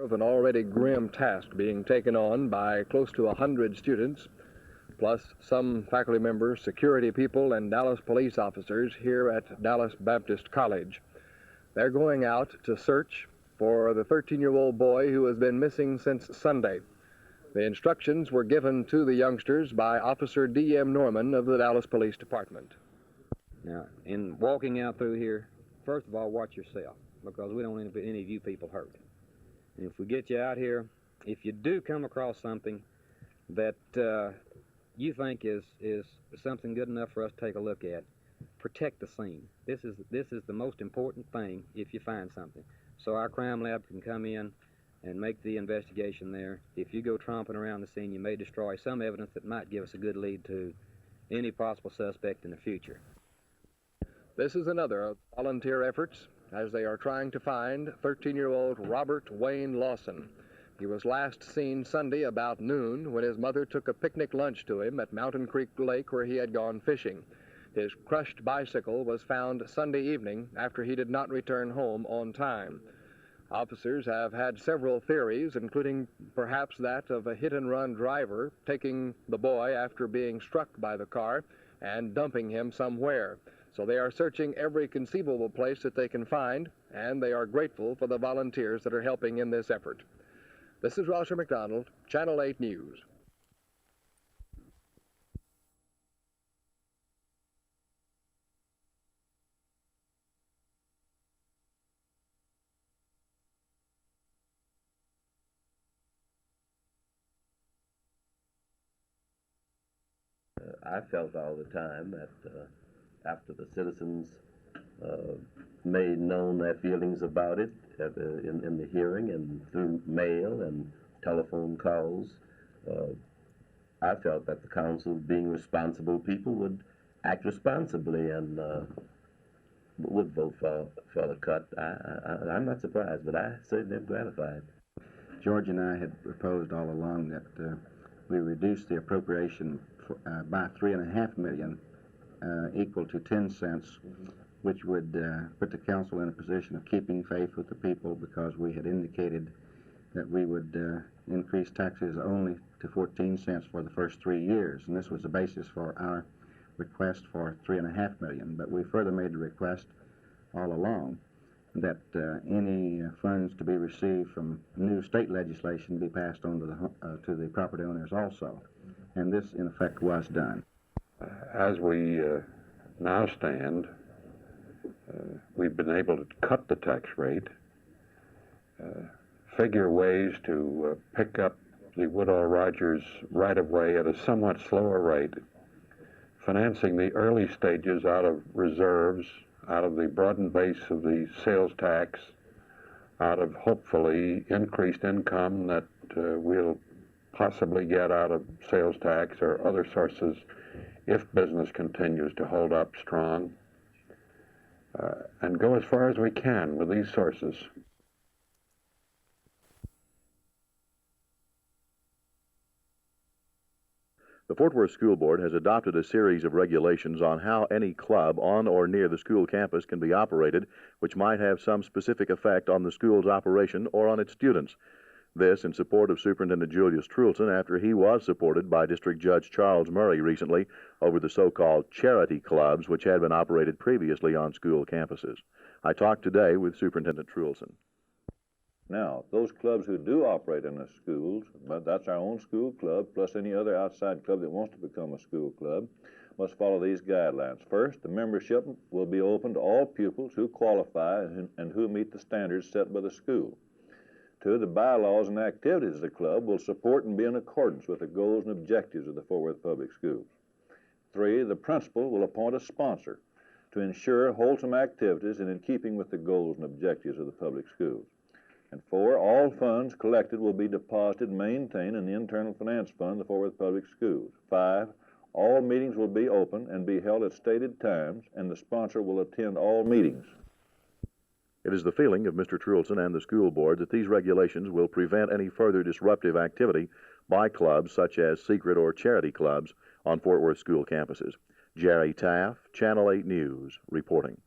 Of an already grim task being taken on by close to 100 students, plus some faculty members, security people, and Dallas police officers here at Dallas Baptist College. They're going out to search for the 13-year-old boy who has been missing since Sunday. The instructions were given to the youngsters by Officer D.M. Norman of the Dallas Police Department. Now, in walking out through here, first of all, watch yourself, because we don't want any of you people hurt. And if we get you out here, if you do come across something that you think is something good enough for us to take a look at, protect the scene. This is the most important thing if you find something. So our crime lab can come in and make the investigation there. If you go tromping around the scene, you may destroy some evidence that might give us a good lead to any possible suspect in the future. This is another of volunteer efforts as they are trying to find 13-year-old Robert Wayne Lawson. He was last seen Sunday about noon when his mother took a picnic lunch to him at Mountain Creek Lake where he had gone fishing. His crushed bicycle was found Sunday evening after he did not return home on time. Officers have had several theories, including perhaps that of a hit-and-run driver taking the boy after being struck by the car and dumping him somewhere. So they are searching every conceivable place that they can find, and they are grateful for the volunteers that are helping in this effort. This is Roger McDonald, Channel 8 News. I felt all the time that after the citizens made known their feelings about it in the hearing and through mail and telephone calls, I felt that the council, being responsible people, would act responsibly and would vote for the cut. I'm not surprised, but I certainly am gratified. George and I had proposed all along that we reduce the appropriation by $3.5 million, equal to 10 cents, which would put the council in a position of keeping faith with the people, because we had indicated that we would increase taxes only to 14 cents for the first 3 years, and this was the basis for our request for $3.5 million. But we further made the request all along that any funds to be received from new state legislation be passed on to the property owners also, and this in effect was done. As we now stand, we've been able to cut the tax rate, figure ways to pick up the Woodall-Rogers right-of-way at a somewhat slower rate, financing the early stages out of reserves, out of the broadened base of the sales tax, out of hopefully increased income that we'll possibly get out of sales tax or other sources if business continues to hold up strong, and go as far as we can with these sources. The Fort Worth School Board has adopted a series of regulations on how any club on or near the school campus can be operated, which might have some specific effect on the school's operation or on its students. This in support of Superintendent Julius Truelson after he was supported by District Judge Charles Murray recently over the so-called charity clubs which had been operated previously on school campuses. I talked today with Superintendent Truelson. Now, those clubs who do operate in the schools, but that's our own school club, plus any other outside club that wants to become a school club, must follow these guidelines. First, the membership will be open to all pupils who qualify and who meet the standards set by the school. Two, the bylaws and activities of the club will support and be in accordance with the goals and objectives of the Fort Worth Public Schools. Three, the principal will appoint a sponsor to ensure wholesome activities and in keeping with the goals and objectives of the public schools. And four, all funds collected will be deposited and maintained in the internal finance fund of the Fort Worth Public Schools. Five, all meetings will be open and be held at stated times, and the sponsor will attend all meetings. It is the feeling of Mr. Truelson and the school board that these regulations will prevent any further disruptive activity by clubs such as secret or charity clubs on Fort Worth school campuses. Jerry Taff, Channel 8 News, reporting.